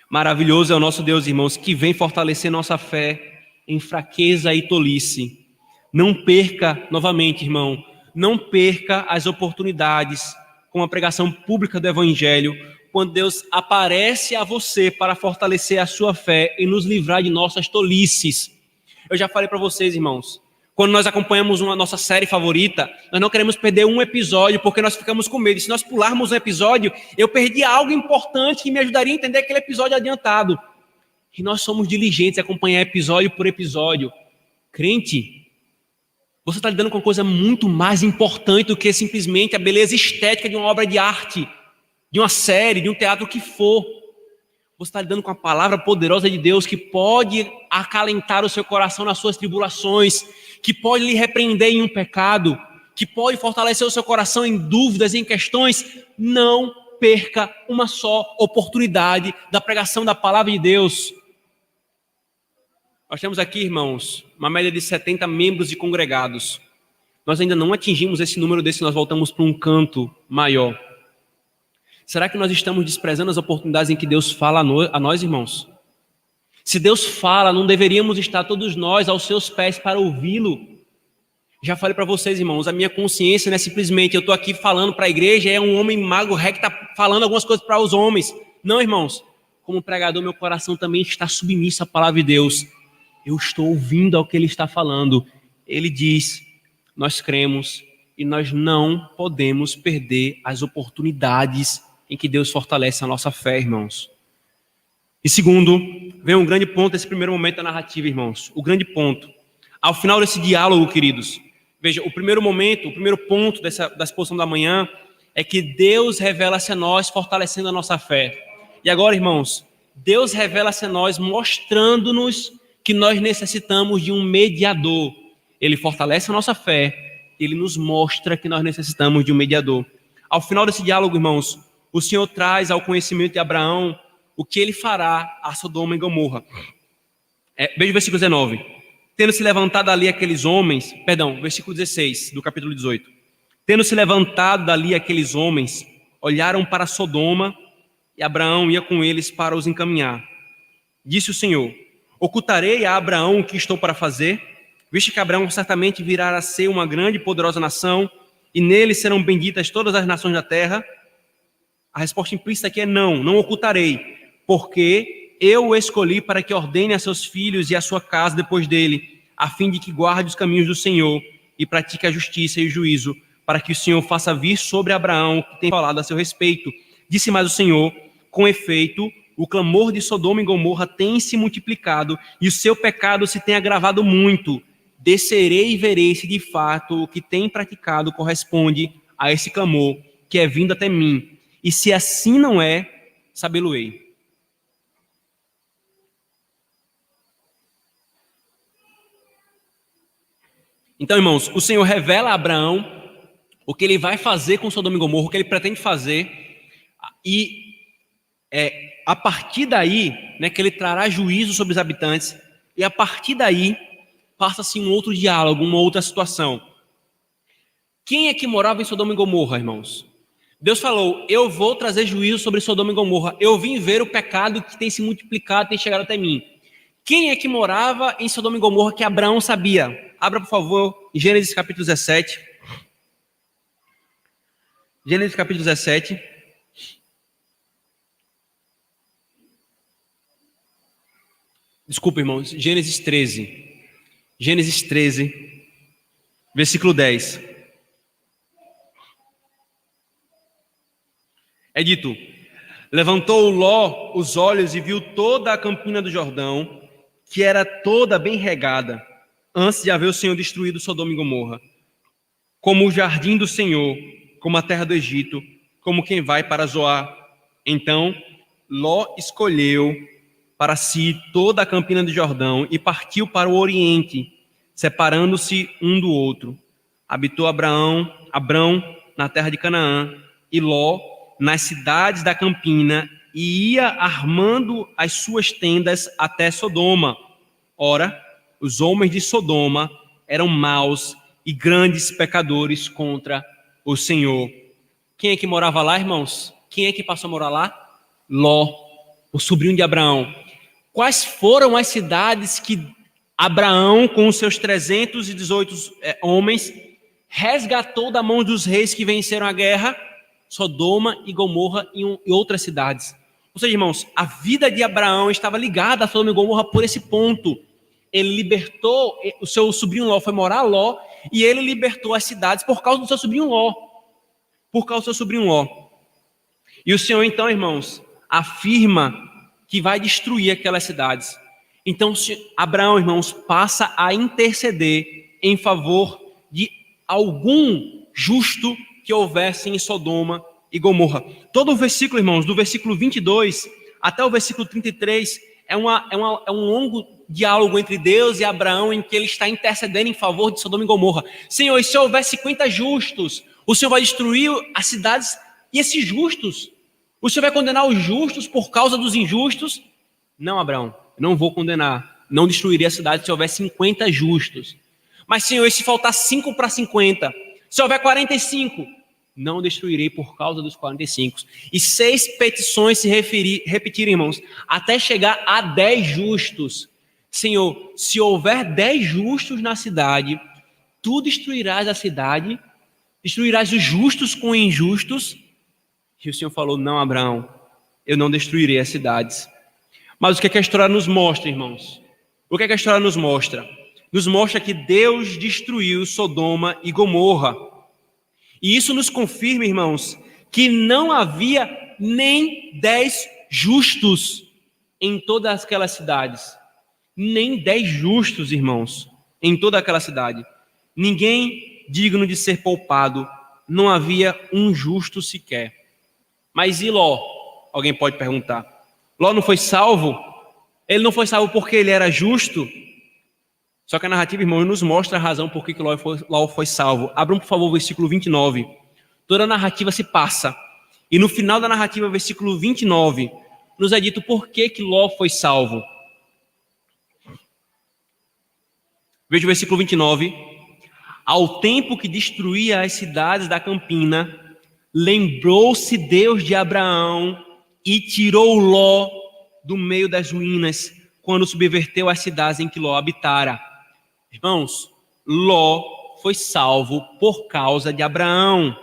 Maravilhoso é o nosso Deus, irmãos, que vem fortalecer nossa fé em fraqueza e tolice. Não perca, novamente, irmão, não perca as oportunidades com a pregação pública do Evangelho, quando Deus aparece a você para fortalecer a sua fé e nos livrar de nossas tolices. Eu já falei para vocês, irmãos, quando nós acompanhamos uma nossa série favorita, nós não queremos perder um episódio porque nós ficamos com medo. Se nós pularmos um episódio, eu perdi algo importante que me ajudaria a entender aquele episódio adiantado. E nós somos diligentes em acompanhar episódio por episódio. Crente, você está lidando com uma coisa muito mais importante do que simplesmente a beleza estética de uma obra de arte, de uma série, de um teatro, o que for. Você está lidando com a palavra poderosa de Deus que pode acalentar o seu coração nas suas tribulações, que pode lhe repreender em um pecado, que pode fortalecer o seu coração em dúvidas, em questões. Não perca uma só oportunidade da pregação da palavra de Deus. Nós temos aqui, irmãos, uma média de 70 membros de congregados. Nós ainda não atingimos esse número desse, nós voltamos para um canto maior. Será que nós estamos desprezando as oportunidades em que Deus fala a nós, irmãos? Se Deus fala, não deveríamos estar todos nós aos seus pés para ouvi-lo? Já falei para vocês, irmãos, a minha consciência não é simplesmente eu estou aqui falando para a igreja, é um homem mago ré que está falando algumas coisas para os homens. Não, irmãos, como pregador, meu coração também está submisso à palavra de Deus. Eu estou ouvindo ao que Ele está falando. Ele diz, nós cremos e nós não podemos perder as oportunidades em que Deus fortalece a nossa fé, irmãos. E segundo, vem um grande ponto desse primeiro momento da narrativa, irmãos. O grande ponto. Ao final desse diálogo, queridos, veja, o primeiro momento, o primeiro ponto da exposição da manhã é que Deus revela-se a nós, fortalecendo a nossa fé. E agora, irmãos, Deus revela-se a nós, mostrando-nos que nós necessitamos de um mediador. Ele fortalece a nossa fé, Ele nos mostra que nós necessitamos de um mediador. Ao final desse diálogo, irmãos, o Senhor traz ao conhecimento de Abraão o que ele fará a Sodoma e Gomorra. Veja o versículo 19. Tendo se levantado ali aqueles homens, versículo 16 do capítulo 18. Tendo se levantado dali aqueles homens, olharam para Sodoma e Abraão ia com eles para os encaminhar. Disse o Senhor, ocultarei a Abraão o que estou para fazer, visto que Abraão certamente virá a ser uma grande e poderosa nação, e nele serão benditas todas as nações da terra. A resposta implícita aqui é não ocultarei, porque eu o escolhi para que ordene a seus filhos e a sua casa depois dele, a fim de que guarde os caminhos do Senhor e pratique a justiça e o juízo, para que o Senhor faça vir sobre Abraão o que tem falado a seu respeito. Disse mais o Senhor, com efeito, o clamor de Sodoma e Gomorra tem se multiplicado e o seu pecado se tem agravado muito. Descerei e verei se de fato o que tem praticado corresponde a esse clamor que é vindo até mim. E se assim não é, sabê-lo-ei. Então, irmãos, o Senhor revela a Abraão o que ele vai fazer com Sodoma e Gomorra, o que ele pretende fazer, e a partir daí, que ele trará juízo sobre os habitantes, e a partir daí, passa-se um outro diálogo, uma outra situação. Quem é que morava em Sodoma e Gomorra, irmãos? Deus falou, eu vou trazer juízo sobre Sodoma e Gomorra, eu vim ver o pecado que tem se multiplicado, tem chegado até mim. Quem é que morava em Sodoma e Gomorra que Abraão sabia? Abra, por favor, em Gênesis capítulo 17. Gênesis capítulo 17. Desculpa, irmãos. Gênesis 13. Gênesis 13, versículo 10. É dito, levantou Ló os olhos e viu toda a campina do Jordão, que era toda bem regada, antes de haver o Senhor destruído Sodoma e Gomorra, como o jardim do Senhor, como a terra do Egito, como quem vai para Zoar. Então, Ló escolheu para si toda a campina do Jordão e partiu para o oriente, separando-se um do outro. Habitou Abrão na terra de Canaã e Ló nas cidades da campina e ia armando as suas tendas até Sodoma. Ora, os homens de Sodoma eram maus e grandes pecadores contra o Senhor. Quem é que morava lá, irmãos? Quem é que passou a morar lá? Ló, o sobrinho de Abraão. Quais foram as cidades que Abraão, com os seus 318 homens, resgatou da mão dos reis que venceram a guerra? Sodoma e Gomorra e outras cidades. Ou seja, irmãos, a vida de Abraão estava ligada a Sodoma e Gomorra por esse ponto. Ele libertou, o seu sobrinho Ló foi morar Ló, e ele libertou as cidades por causa do seu sobrinho Ló. Por causa do seu sobrinho Ló. E o Senhor, então, irmãos, afirma que vai destruir aquelas cidades. Então, Abraão, irmãos, passa a interceder em favor de algum justo que houvesse em Sodoma e Gomorra. Todo o versículo, irmãos, do versículo 22 até o versículo 33, é um longo diálogo entre Deus e Abraão, em que ele está intercedendo em favor de Sodoma e Gomorra. Senhor, e se houver 50 justos, o Senhor vai destruir as cidades e esses justos? O Senhor vai condenar os justos por causa dos injustos? Não, Abraão, eu não vou condenar. Não destruiria a cidade se houver 50 justos. Mas, Senhor, e se faltar 5 para 50? Se houver 45? Não destruirei por causa dos 45. E 6 petições se repetirem, irmãos, até chegar a 10 justos. Senhor, se houver 10 justos na cidade, tu destruirás a cidade, destruirás os justos com os injustos. E o Senhor falou, não, Abraão, eu não destruirei as cidades. Mas o que a história nos mostra, irmãos? O que a história nos mostra? Nos mostra que Deus destruiu Sodoma e Gomorra. E isso nos confirma, irmãos, que não havia nem 10 justos em todas aquelas cidades. Nem 10 justos, irmãos, em toda aquela cidade. Ninguém digno de ser poupado. Não havia um justo sequer. Mas e Ló? Alguém pode perguntar. Ló não foi salvo? Ele não foi salvo porque ele era justo? Só que a narrativa, irmão, nos mostra a razão por que Ló foi salvo. Abram, por favor, o versículo 29. Toda a narrativa se passa. E no final da narrativa, versículo 29, nos é dito por que Ló foi salvo. Veja o versículo 29. Ao tempo que destruía as cidades da campina, lembrou-se Deus de Abraão e tirou Ló do meio das ruínas, quando subverteu as cidades em que Ló habitara. Irmãos, Ló foi salvo por causa de Abraão.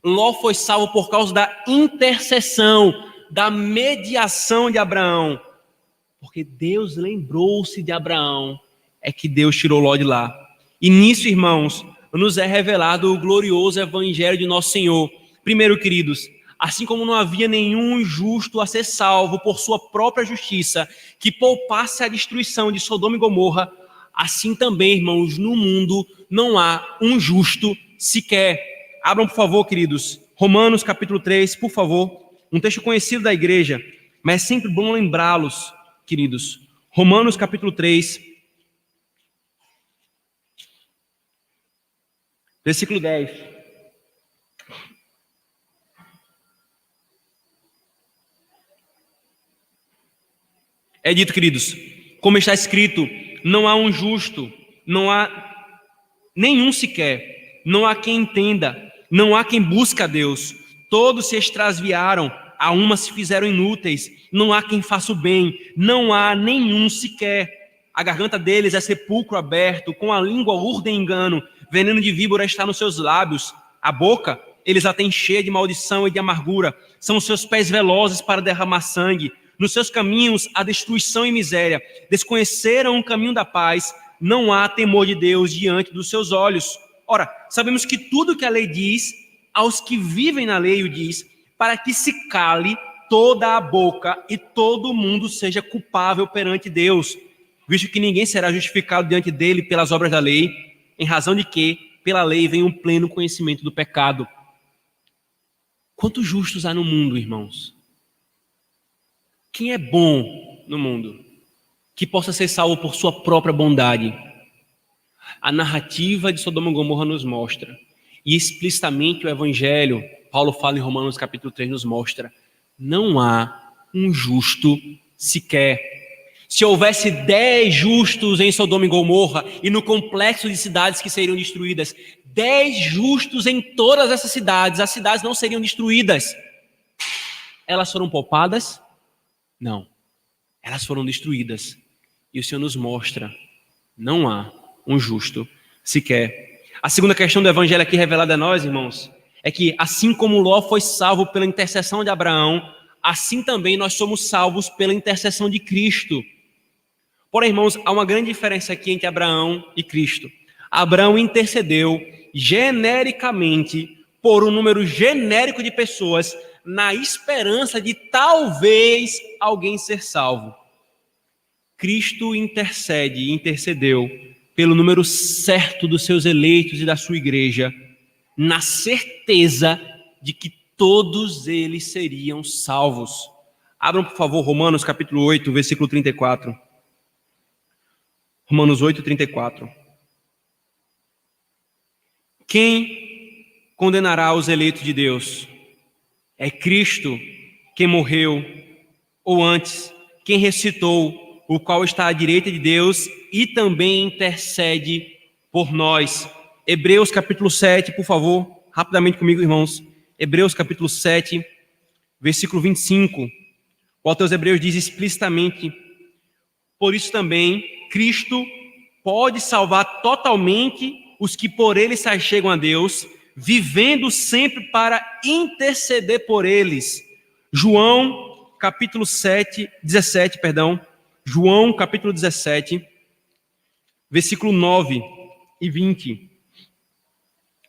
Ló foi salvo por causa da intercessão, da mediação de Abraão. Porque Deus lembrou-se de Abraão, é que Deus tirou Ló de lá. E nisso, irmãos, nos é revelado o glorioso evangelho de nosso Senhor. Primeiro, queridos, assim como não havia nenhum justo a ser salvo por sua própria justiça, que poupasse a destruição de Sodoma e Gomorra, assim também, irmãos, no mundo não há um justo sequer. Abram, por favor, queridos, Romanos capítulo 3, por favor, um texto conhecido da igreja, mas é sempre bom lembrá-los, queridos. Romanos capítulo 3, versículo 10. É dito, queridos, como está escrito, não há um justo, não há nenhum sequer, não há quem entenda, não há quem busque a Deus. Todos se extraviaram, a uma se fizeram inúteis, não há quem faça o bem, não há nenhum sequer. A garganta deles é sepulcro aberto, com a língua urdem engano, veneno de víbora está nos seus lábios. A boca, eles a têm cheia de maldição e de amargura, são os seus pés velozes para derramar sangue. Nos seus caminhos há destruição e miséria, desconheceram o caminho da paz, não há temor de Deus diante dos seus olhos. Ora, sabemos que tudo que a lei diz, aos que vivem na lei o diz, para que se cale toda a boca e todo mundo seja culpável perante Deus, visto que ninguém será justificado diante dele pelas obras da lei, em razão de que, pela lei, vem um pleno conhecimento do pecado. Quantos justos há no mundo, irmãos? Quem é bom no mundo que possa ser salvo por sua própria bondade. A narrativa de Sodoma e Gomorra nos mostra, e explicitamente o Evangelho, Paulo fala em Romanos capítulo 3, nos mostra, não há um justo sequer. Se houvesse 10 justos em Sodoma e Gomorra e no complexo de cidades que seriam destruídas, 10 justos em todas essas cidades, as cidades não seriam destruídas. Elas foram poupadas? Não. Elas foram destruídas. E o Senhor nos mostra, não há um justo sequer. A segunda questão do Evangelho aqui revelada a nós, irmãos, é que assim como Ló foi salvo pela intercessão de Abraão, assim também nós somos salvos pela intercessão de Cristo. Porém, irmãos, há uma grande diferença aqui entre Abraão e Cristo. Abraão intercedeu genericamente por um número genérico de pessoas na esperança de talvez alguém ser salvo. Cristo intercedeu pelo número certo dos seus eleitos e da sua igreja, na certeza de que todos eles seriam salvos. Abram, por favor, Romanos capítulo 8, versículo 34. Romanos 8, 34. Quem condenará os eleitos de Deus? É Cristo quem morreu, ou antes, quem ressuscitou, o qual está à direita de Deus e também intercede por nós. Hebreus capítulo 7, por favor, rapidamente comigo, irmãos. Hebreus capítulo 7, versículo 25. O autor dos Hebreus diz explicitamente, por isso também Cristo pode salvar totalmente os que por ele se achegam a Deus, vivendo sempre para interceder por eles. João capítulo 17, João capítulo 17, versículo 9 e 20.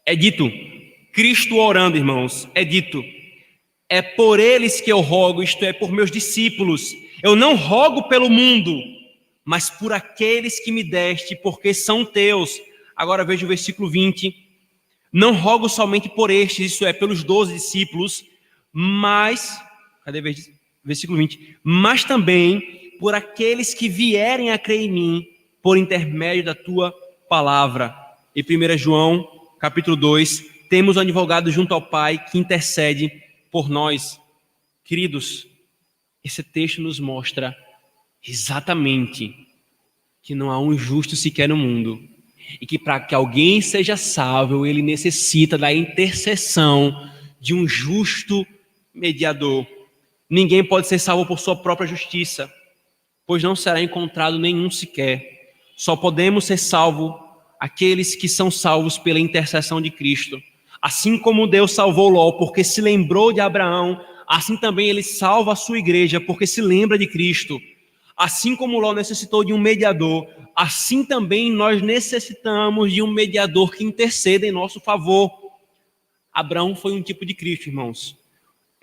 É dito, Cristo orando, irmãos, é dito, é por eles que eu rogo, isto é, por meus discípulos. Eu não rogo pelo mundo, mas por aqueles que me deste, porque são teus. Agora veja o versículo 20. Não rogo somente por estes, isto é, pelos 12 discípulos, mas, versículo 20, mas também por aqueles que vierem a crer em mim, por intermédio da tua palavra. E 1 João, capítulo 2, temos um advogado junto ao Pai que intercede por nós. Queridos, esse texto nos mostra exatamente que não há um justo sequer no mundo, e que para que alguém seja salvo, ele necessita da intercessão de um justo mediador. Ninguém pode ser salvo por sua própria justiça, pois não será encontrado nenhum sequer. Só podemos ser salvos aqueles que são salvos pela intercessão de Cristo. Assim como Deus salvou Ló porque se lembrou de Abraão, assim também ele salva a sua igreja porque se lembra de Cristo. Assim como Ló necessitou de um mediador, assim também nós necessitamos de um mediador que interceda em nosso favor. Abraão foi um tipo de Cristo, irmãos,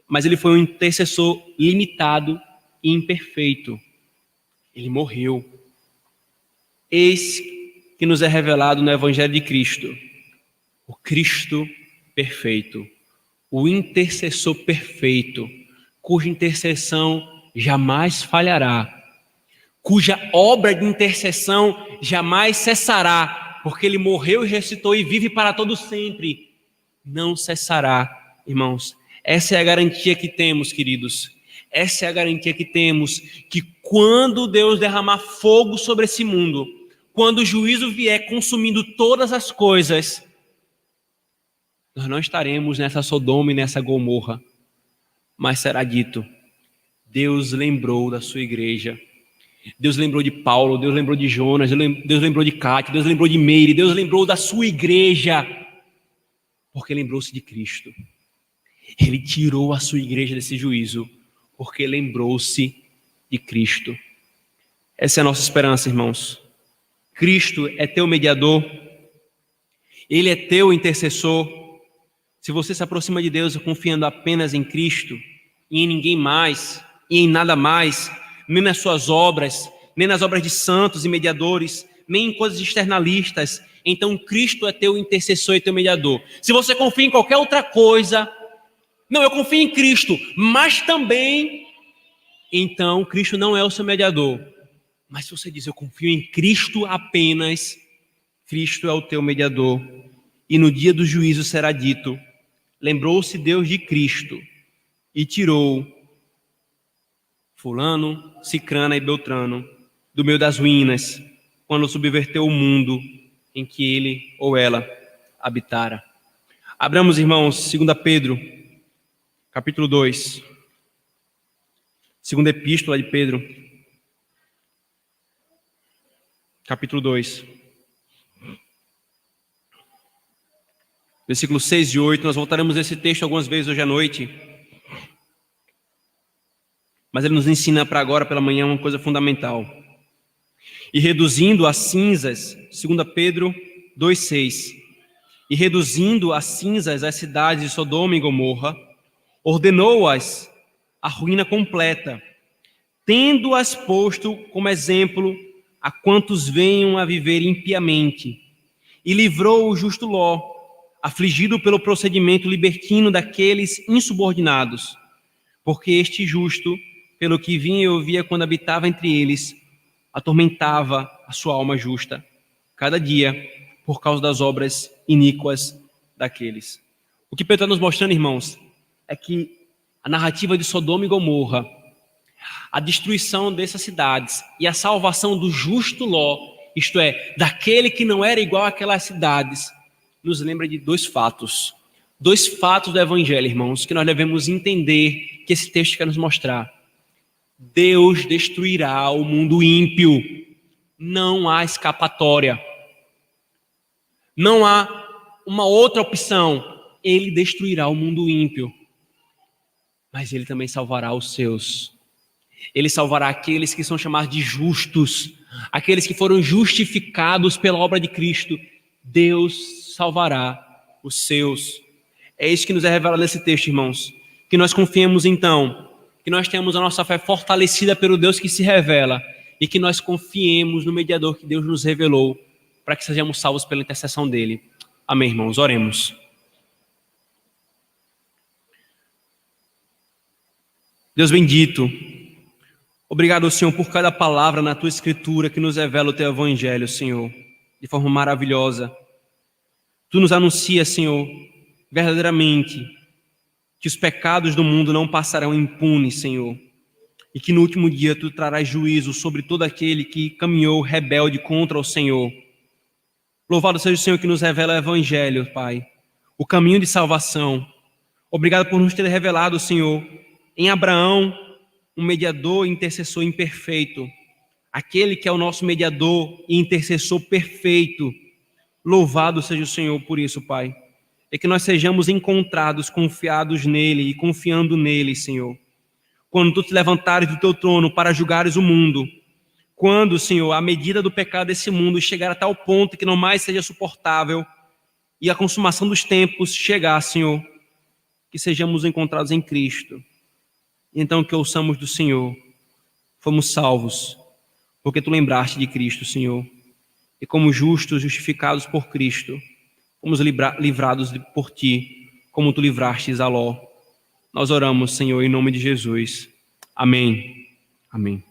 mas ele foi um intercessor limitado e imperfeito. Ele morreu. Eis que nos é revelado no Evangelho de Cristo, o Cristo perfeito, o intercessor perfeito, cuja intercessão jamais falhará, cuja obra de intercessão jamais cessará, porque ele morreu e ressuscitou e vive para todo sempre. Não cessará, irmãos. Essa é a garantia que temos, queridos. Essa é a garantia que temos, que quando Deus derramar fogo sobre esse mundo, quando o juízo vier consumindo todas as coisas, nós não estaremos nessa Sodoma e nessa Gomorra, mas será dito, Deus lembrou da sua igreja, Deus lembrou de Paulo, Deus lembrou de Jonas, Deus lembrou de Cátia, Deus lembrou de Meire, Deus lembrou da sua igreja, porque lembrou-se de Cristo. Ele tirou a sua igreja desse juízo, porque lembrou-se de Cristo. Essa é a nossa esperança, irmãos. Cristo é teu mediador, Ele é teu intercessor. Se você se aproxima de Deus confiando apenas em Cristo, e em ninguém mais, e em nada mais, nem nas suas obras, nem nas obras de santos e mediadores, nem em coisas externalistas, então Cristo é teu intercessor e teu mediador. Se você confia em qualquer outra coisa, não, eu confio em Cristo, mas também então Cristo não é o seu mediador. Mas se você diz, eu confio em Cristo apenas, Cristo é o teu mediador. E no dia do juízo será dito, lembrou-se Deus de Cristo e tirou fulano, cicrana e beltrano do meio das ruínas, quando subverteu o mundo em que ele ou ela habitara. Abramos, irmãos, 2 Pedro, capítulo 2. Segunda epístola de Pedro, capítulo 2. Versículos 6 e 8, nós voltaremos a esse texto algumas vezes hoje à noite. Mas ele nos ensina para agora, pela manhã, uma coisa fundamental. E reduzindo a cinzas, 2 Pedro 2,6. E reduzindo a cinzas as cidades de Sodoma e Gomorra, ordenou-as a ruína completa, tendo-as posto como exemplo a quantos venham a viver impiamente. E livrou o justo Ló, afligido pelo procedimento libertino daqueles insubordinados, porque este justo, pelo que vinha e ouvia quando habitava entre eles, atormentava a sua alma justa, cada dia, por causa das obras iníquas daqueles. O que Pedro está nos mostrando, irmãos, é que a narrativa de Sodoma e Gomorra, a destruição dessas cidades e a salvação do justo Ló, isto é, daquele que não era igual àquelas cidades, nos lembra de dois fatos do Evangelho, irmãos, que nós devemos entender, que esse texto quer nos mostrar. Deus destruirá o mundo ímpio, não há escapatória, não há uma outra opção, ele destruirá o mundo ímpio, mas ele também salvará os seus, ele salvará aqueles que são chamados de justos, aqueles que foram justificados pela obra de Cristo, Deus salvará os seus. É isso que nos é revelado nesse texto, irmãos. Que nós confiemos então, que nós tenhamos a nossa fé fortalecida pelo Deus que se revela e que nós confiemos no mediador que Deus nos revelou para que sejamos salvos pela intercessão dele. Amém, irmãos? Oremos. Deus bendito, obrigado, Senhor, por cada palavra na Tua Escritura que nos revela o Teu Evangelho, Senhor, de forma maravilhosa. Tu nos anuncias, Senhor, verdadeiramente, que os pecados do mundo não passarão impunes, Senhor, e que no último dia Tu trarás juízo sobre todo aquele que caminhou rebelde contra o Senhor. Louvado seja o Senhor que nos revela o Evangelho, Pai, o caminho de salvação. Obrigado por nos ter revelado, Senhor, em Abraão, um mediador e intercessor imperfeito, aquele que é o nosso mediador e intercessor perfeito. Louvado seja o Senhor por isso, Pai. É que nós sejamos encontrados, confiados nele e confiando nele, Senhor. Quando Tu te levantares do Teu trono para julgares o mundo, quando, Senhor, a medida do pecado desse mundo chegar a tal ponto que não mais seja suportável e a consumação dos tempos chegar, Senhor, que sejamos encontrados em Cristo. Então que ouçamos do Senhor, fomos salvos, porque Tu lembraste de Cristo, Senhor. E como justos, justificados por Cristo, fomos livrados por Ti, como Tu livrastes a Ló. Nós oramos, Senhor, em nome de Jesus. Amém. Amém.